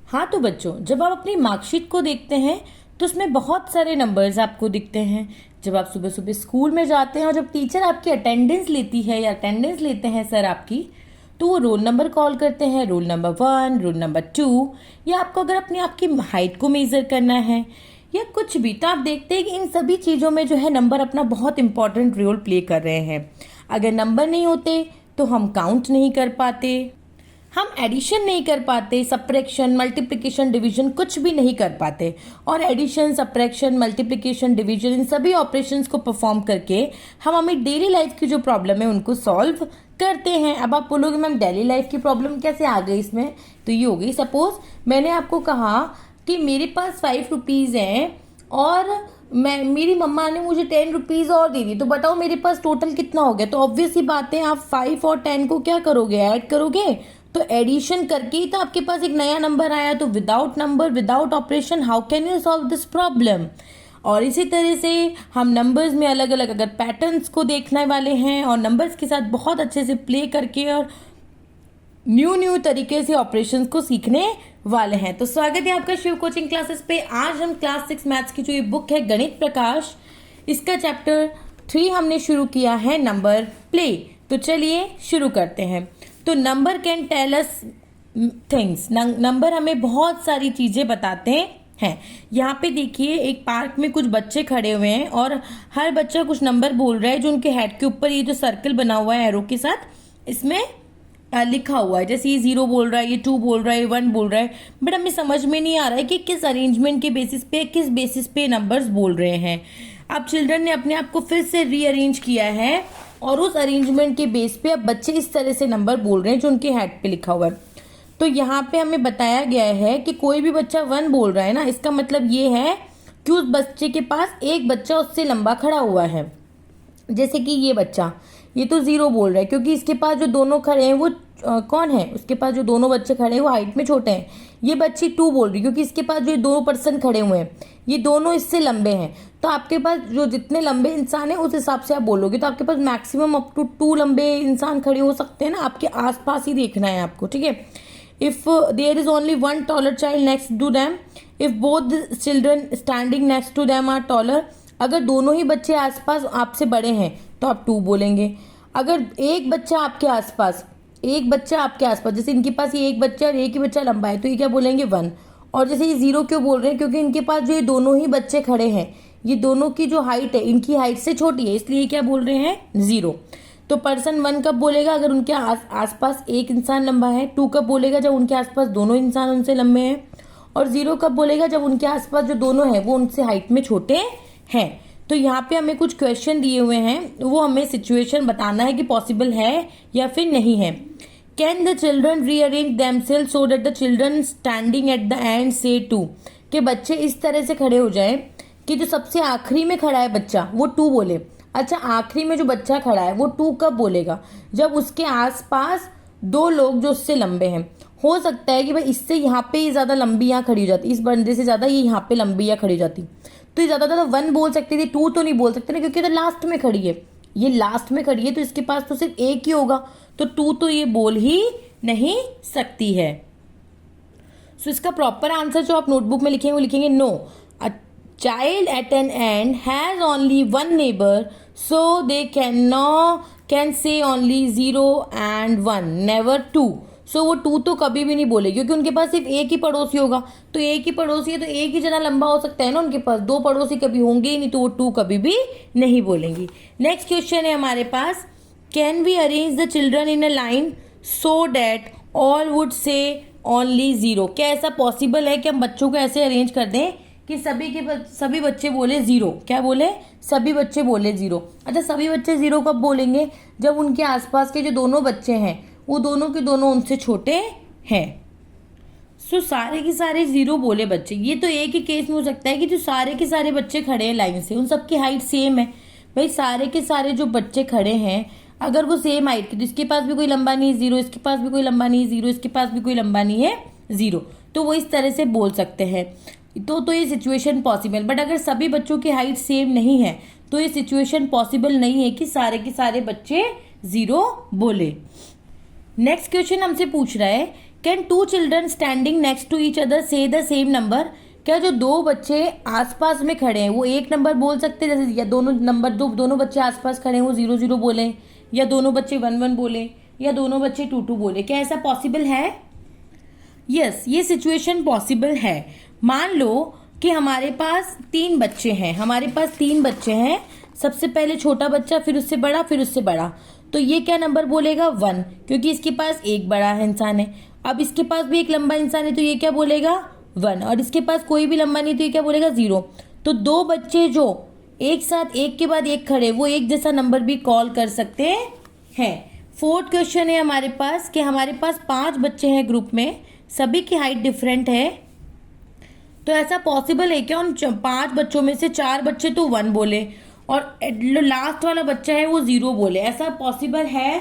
हाँ तो बच्चों, जब आप अपनी मार्कशीट को देखते हैं तो उसमें बहुत सारे नंबर्स आपको दिखते हैं। जब आप सुबह सुबह स्कूल में जाते हैं और जब टीचर आपकी अटेंडेंस लेती है या अटेंडेंस लेते हैं सर आपकी, तो वो रोल नंबर कॉल करते हैं, रोल नंबर 1, रोल नंबर 2, या आपको अगर अपनी आपकी हाइट को मेज़र करना है या कुछ भी, तो आप देखते हैं कि इन सभी चीज़ों में जो है नंबर अपना बहुत इंपॉर्टेंट रोल प्ले कर रहे हैं। अगर नंबर नहीं होते तो हम काउंट नहीं कर पाते, हम एडिशन नहीं कर पाते, सब्ट्रैक्शन, मल्टीप्लिकेशन, डिवीजन कुछ भी नहीं कर पाते। और एडिशन, सब्ट्रैक्शन, मल्टीप्लिकेशन, डिवीजन इन सभी ऑपरेशंस को परफॉर्म करके हम हमें डेली लाइफ की जो प्रॉब्लम है उनको सॉल्व करते हैं। अब आप बोलोगे मैम डेली लाइफ की प्रॉब्लम कैसे आ गई इसमें? तो ये हो गई, सपोज मैंने आपको कहा कि मेरे पास 5 रुपीज़ हैं और मेरी मम्मा ने मुझे 10 रुपीज़ और दे दी, तो बताओ मेरे पास टोटल कितना हो गया? तो ऑब्वियस ही बात है, आप 5 और 10 को क्या करोगे? ऐड करोगे। तो एडिशन करके ही तो आपके पास एक नया नंबर आया। तो without number, without operation, how can you solve this problem? और इसी तरह से हम नंबर्स में अलग अलग अगर पैटर्न्स को देखने वाले हैं और नंबर्स के साथ बहुत अच्छे से प्ले करके और न्यू तरीके से ऑपरेशंस को सीखने वाले हैं। तो स्वागत है आपका शिव कोचिंग क्लासेस पे। आज हम क्लास 6 मैथ्स की जो ये बुक है गणित प्रकाश, इसका चैप्टर 3 हमने शुरू किया है, नंबर प्ले। तो चलिए शुरू करते हैं। तो number can tell us things, number हमें बहुत सारी चीज़ें बताते हैं। यहाँ पे देखिए एक पार्क में कुछ बच्चे खड़े हुए हैं और हर बच्चा कुछ नंबर बोल रहा है। जो उनके हेड के ऊपर ये जो सर्कल बना हुआ है एरो के साथ, इसमें लिखा हुआ है। जैसे ये 0 बोल रहा है, ये 2 बोल रहा है, ये 1 बोल रहा है। बट हमें समझ में नहीं आ रहा है कि किस अरेंजमेंट के बेसिस पे, किस बेसिस पे नंबर्स बोल रहे हैं। अब चिल्ड्रन ने अपने आप को फिर से रीअरेंज किया है और उस अरेंजमेंट के बेस पे अब बच्चे इस तरह से नंबर बोल रहे हैं जो उनके हेड पे लिखा हुआ है। तो यहाँ पे हमें बताया गया है कि कोई भी बच्चा 1 बोल रहा है ना, इसका मतलब ये है कि उस बच्चे के पास एक बच्चा उससे लंबा खड़ा हुआ है। जैसे कि ये बच्चा, ये तो 0 बोल रहा है क्योंकि इसके पास जो दोनों खड़े हैं वो कौन है? उसके पास जो दोनों बच्चे खड़े हैं वो हाइट में छोटे हैं। ये बच्ची 2 बोल रही है क्योंकि इसके पास जो 2 पर्सन खड़े हुए हैं ये दोनों इससे लंबे हैं। तो आपके पास जो जितने लंबे इंसान है उस हिसाब से आप बोलोगे। तो आपके पास मैक्सिमम अप टू 2 लंबे इंसान खड़े हो सकते हैं ना, आपके आसपास ही देखना है आपको, ठीक है। If there is only 1 taller child next to them, if both children standing next to them are taller, अगर दोनों ही बच्चे आसपास आपसे बड़े हैं तो आप 2 बोलेंगे। अगर एक बच्चा आपके आसपास, जैसे इनके पास ये एक बच्चा और एक ही बच्चा लंबा है, तो ये क्या बोलेंगे? 1। और जैसे ये 0 क्यों बोल रहे हैं? क्योंकि इनके पास जो ये दोनों ही बच्चे खड़े हैं, ये दोनों की जो हाइट है इनकी हाइट से छोटी है, इसलिए क्या बोल रहे हैं? 0। तो पर्सन 1 कब बोलेगा? अगर उनके आसपास एक इंसान लंबा है। 2 कब बोलेगा? जब उनके आसपास दोनों इंसान उनसे लंबे हैं। और 0 कब बोलेगा? जब उनके आसपास जो दोनों हैं वो उनसे हाइट में छोटे हैं। तो यहाँ पे हमें कुछ क्वेश्चन दिए हुए हैं, वो हमें सिचुएशन बताना है कि पॉसिबल है या फिर नहीं है। Can the children rearrange themselves so that the children standing at the end say 2, कि बच्चे इस तरह से खड़े हो जाएं कि जो सबसे आखिरी में खड़ा है बच्चा वो 2 बोले। अच्छा, आखिरी में जो बच्चा खड़ा है वो 2 कब बोलेगा? जब उसके आसपास 2 लोग जो उससे लंबे हैं। हो सकता है कि भाई इससे यहाँ पे ज़्यादा लंबी यहाँ खड़ी हो जाती, इस बंदे से ज़्यादा ये यहाँ पे लंबी यहाँ खड़ी हो जाती, तो ये ज़्यादा 1 बोल सकती थी, 2 तो नहीं बोल सकते ना, क्योंकि तो लास्ट में खड़ी है, ये लास्ट में खड़ी है, तो इसके पास तो सिर्फ एक ही होगा, तो 2 तो ये बोल ही नहीं सकती है। सो इसका प्रॉपर आंसर जो आप नोटबुक में लिखेंगे वो लिखेंगे no, a child at an end has only 1 neighbour, so they can say only 0 and 1, never 2। So वो 2 तो कभी भी नहीं बोले क्योंकि उनके पास सिर्फ एक ही पड़ोसी होगा। तो एक ही पड़ोसी है तो एक ही जना लंबा हो सकता है ना, उनके पास 2 पड़ोसी कभी होंगे ही नहीं, तो वो 2 कभी भी नहीं बोलेंगी। नेक्स्ट क्वेश्चन है हमारे पास, can we arrange the children in a line so that all would say only 0? क्या ऐसा पॉसिबल है कि हम बच्चों को ऐसे अरेंज कर दें कि सभी बच्चे बोले 0? क्या बोले? सभी बच्चे बोले 0। अच्छा, सभी बच्चे 0 कब बोलेंगे? जब उनके आसपास के जो दोनों बच्चे हैं वो दोनों के दोनों उनसे छोटे हैं। सो सारे के सारे 0 बोले बच्चे। ये तो एक ही केस में हो सकता है कि जो सारे के सारे बच्चे खड़े हैं लाइन से, उन सबकी हाइट सेम है। भाई सारे के सारे जो बच्चे खड़े हैं अगर वो सेम हाइट के, तो इसके पास भी कोई लंबा नहीं है 0, इसके पास भी कोई लंबा नहीं है 0, इसके पास भी कोई लंबा नहीं है 0, तो वो इस तरह से बोल सकते हैं। तो ये सिचुएशन पॉसिबल। बट अगर सभी बच्चों की हाइट सेम नहीं है तो ये सिचुएशन पॉसिबल नहीं है कि सारे के सारे बच्चे 0 बोले। नेक्स्ट क्वेश्चन हमसे पूछ रहा है can two children standing next to each other say the same number? क्या जो दो बच्चे आसपास में खड़े हैं वो एक नंबर बोल सकते हैं? जैसे या दोनों बच्चे आसपास खड़े हैं वो 0 0 बोले, या दोनों बच्चे 1 1 बोले, या दोनों बच्चे 2 2 बोले, क्या ऐसा पॉसिबल है? यस, ये सिचुएशन पॉसिबल है। मान लो कि हमारे पास तीन बच्चे हैं, सबसे पहले छोटा बच्चा, फिर उससे बड़ा, फिर उससे बड़ा। तो ये क्या नंबर बोलेगा? 1, क्योंकि इसके पास एक बड़ा इंसान है। अब इसके पास भी एक लंबा इंसान है तो ये क्या बोलेगा? 1। और इसके पास कोई भी लंबा नहीं तो ये क्या बोलेगा? 0। तो दो बच्चे जो एक साथ एक के बाद एक खड़े, वो एक जैसा नंबर भी कॉल कर सकते हैं। फोर्थ क्वेश्चन है हमारे पास कि हमारे पास 5 बच्चे हैं ग्रुप में, सभी की हाइट डिफरेंट है। तो ऐसा पॉसिबल है क्या उन 5 बच्चों में से 4 बच्चे तो 1 बोले और लास्ट वाला बच्चा है वो 0 बोले? ऐसा पॉसिबल है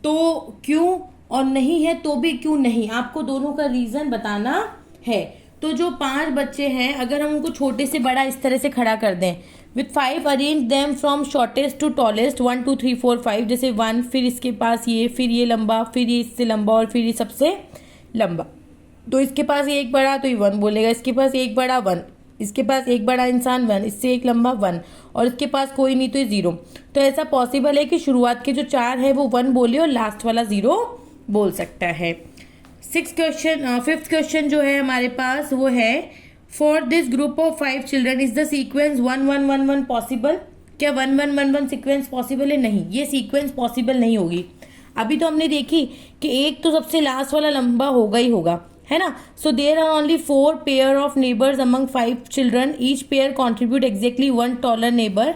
तो क्यों, और नहीं है तो भी क्यों नहीं? आपको दोनों का रीजन बताना है। तो जो 5 बच्चे हैं, अगर हम उनको छोटे से बड़ा इस तरह से खड़ा कर दें, with 5 arrange them from shortest to tallest, 1 2 3 4 5, जैसे 1, फिर इसके पास ये, फिर ये लंबा, फिर ये इससे लंबा, और फिर ये सबसे लंबा। तो इसके पास एक बड़ा तो ये 1 बोलेगा, इसके पास एक बड़ा 1, इसके पास एक बड़ा इंसान 1, इससे एक लंबा 1, और इसके पास कोई नहीं तो ये 0। तो ऐसा पॉसिबल है कि शुरुआत के जो 4 है वो 1 बोले और लास्ट वाला 0 बोल सकता है। फिफ्थ क्वेश्चन जो है हमारे पास वो है, for this group of 5 children is the sequence 1 1 1 1 possible? क्या 1 1 1 1 सीक्वेंस पॉसिबल है? नहीं, ये सीक्वेंस पॉसिबल नहीं होगी। अभी तो हमने देखी कि एक तो सबसे लास्ट वाला लंबा होगा ही होगा, है ना। So there are only 4 pair of neighbours among 5 children, each pair contribute exactly 1 taller neighbour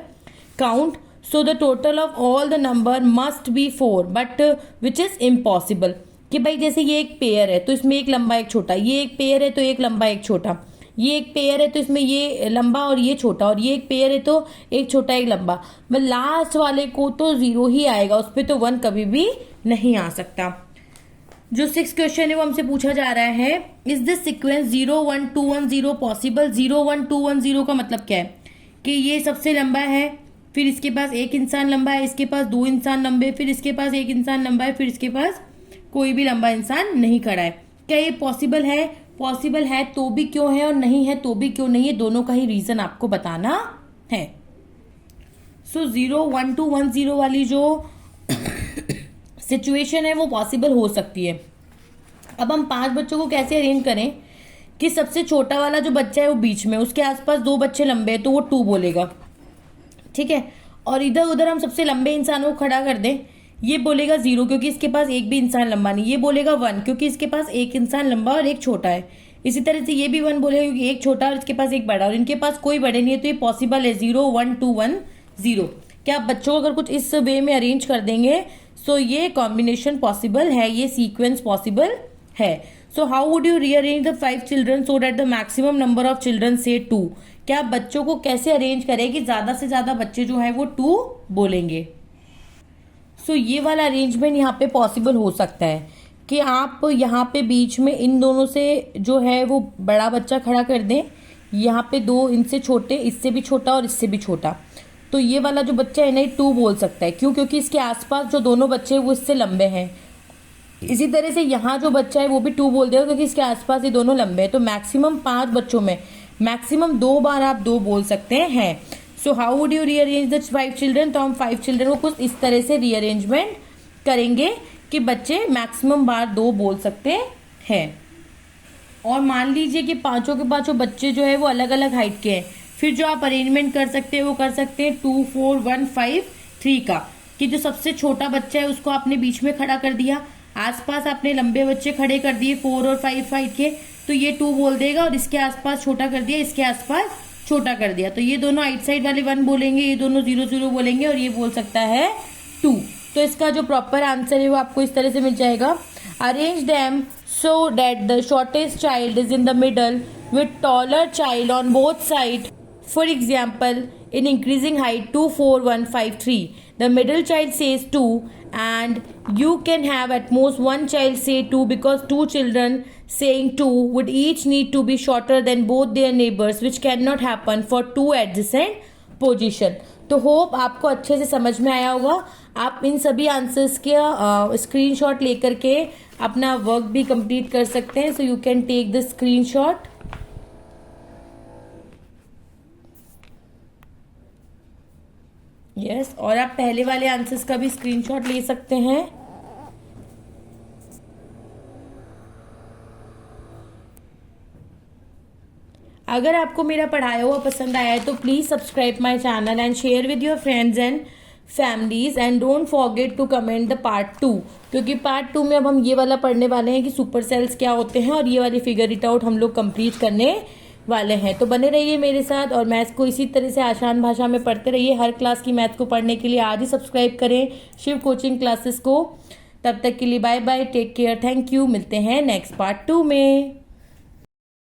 count, so the total of all the number must be 4, but which is impossible. कि भाई जैसे ये एक पेयर है तो इसमें एक लंबा एक छोटा, ये एक पेयर है तो एक लंबा एक छोटा, ये एक पेयर है तो इसमें ये लंबा और ये छोटा, और ये एक पेयर है तो एक छोटा एक लंबा। मैं लास्ट वाले को तो 0 ही आएगा, उस पर तो 1 कभी भी नहीं आ सकता। जो 6th क्वेश्चन है वो हमसे पूछा जा रहा है, इज दिस सीक्वेंस 0 1 2 1 0 पॉसिबल? 0 1 2 1 0 का मतलब क्या है? कि ये सबसे लंबा है, फिर इसके पास एक इंसान लंबा है, इसके पास 2 इंसान लंबे, फिर इसके पास एक इंसान लंबा है, फिर इसके पास कोई भी लंबा इंसान नहीं खड़ा है। क्या ये पॉसिबल है? पॉसिबल है तो भी क्यों है और नहीं है तो भी क्यों नहीं है? दोनों का ही रीजन आपको बताना है। सो 0 1 2 1 0 वाली जो सिचुएशन है वो पॉसिबल हो सकती है। अब हम 5 बच्चों को कैसे अरेंज करें कि सबसे छोटा वाला जो बच्चा है वो बीच में, उसके आसपास 2 बच्चे लंबे हैं तो वो 2 बोलेगा, ठीक है। और इधर उधर हम सबसे लंबे इंसानों को खड़ा कर दें, ये बोलेगा 0 क्योंकि इसके पास एक भी इंसान लंबा नहीं, ये बोलेगा 1 क्योंकि इसके पास एक इंसान लंबा और एक छोटा है। इसी तरह से ये भी 1 बोलेगा क्योंकि एक छोटा और इसके पास एक बड़ा, और इनके पास कोई बड़े नहीं है, तो ये पॉसिबल है 0 1 2 1 0। क्या आप बच्चों को अगर कुछ इस वे में अरेंज कर देंगे सो ये कॉम्बिनेशन पॉसिबल है, ये सीक्वेंस पॉसिबल है। So how would you rearrange the 5 children so that the maximum number of children से 2? क्या आप बच्चों को कैसे अरेंज करें कि ज्यादा से ज्यादा बच्चे जो है वो 2 बोलेंगे? सो ये वाला अरेंजमेंट यहाँ पे पॉसिबल हो सकता है कि आप यहाँ पे बीच में इन दोनों से जो है वो बड़ा बच्चा खड़ा कर दें, यहाँ पे 2 इनसे छोटे, इससे भी छोटा और इससे भी छोटा। तो ये वाला जो बच्चा है ना 2 बोल सकता है, क्यों? क्योंकि इसके आसपास जो दोनों बच्चे हैं वो इससे लंबे हैं। इसी तरह से यहाँ जो बच्चा है वो भी 2 बोल देगा क्योंकि इसके आसपास ये दोनों लंबे हैं। तो मैक्सिमम 5 बच्चों में मैक्सिमम 2 बार आप 2 बोल सकते हैं। So how would you rearrange the 5 children? तो हम 5 चिल्ड्रन को कुछ इस तरह से रीअरेंजमेंट करेंगे कि बच्चे मैक्सिमम बार 2 बोल सकते हैं। और मान लीजिए कि पांचों के पांचों बच्चे जो है वो अलग अलग हाइट के हैं, फिर जो आप अरेंजमेंट कर सकते हैं वो कर सकते हैं 2 4 1 5 3 का, कि जो सबसे छोटा बच्चा है उसको आपने बीच में खड़ा कर दिया, आसपास आपने लंबे बच्चे खड़े कर दिए 4 और 5 हाइट के, तो ये 2 बोल देगा, और इसके आसपास छोटा कर दिया, इसके आसपास छोटा कर दिया, तो ये दोनों आइट साइड वाले 1 बोलेंगे, ये दोनों 0 0 बोलेंगे, और ये बोल सकता है 2। तो इसका जो प्रॉपर आंसर है वो आपको इस तरह से मिल जाएगा, arrange them so that the shortest child is in the middle with taller child on both side. For example, in increasing height 2 4 1 5 3, the middle child says 2 and you can have at most one child say 2 because 2 children saying 2 would each need to be shorter than both their neighbors, which cannot happen for 2 adjacent position. तो hope आपको अच्छे से समझ में आया होगा। आप इन सभी आंसर्स के स्क्रीनशॉट लेकर के अपना वर्क भी कंप्लीट कर सकते हैं। So you can take the screenshot. Yes, और आप पहले वाले आंसर्स का भी स्क्रीनशॉट ले सकते हैं। अगर आपको मेरा पढ़ाया हुआ पसंद आया है तो please subscribe my channel and share with your friends and families and don't forget to comment the part 2, क्योंकि पार्ट 2 में अब हम ये वाला पढ़ने वाले हैं कि सुपर सेल्स क्या होते हैं और ये वाली फिगर इट आउट हम लोग कंप्लीट करने वाले हैं। तो बने रहिए मेरे साथ और मैथ्स को इसी तरह से आसान भाषा में पढ़ते रहिए। हर क्लास की मैथ्स को पढ़ने के लिए आज ही सब्सक्राइब करें शिव कोचिंग क्लासेस को। तब तक के लिए bye bye, take care, thank you. मिलते हैं नेक्स्ट पार्ट 2 में।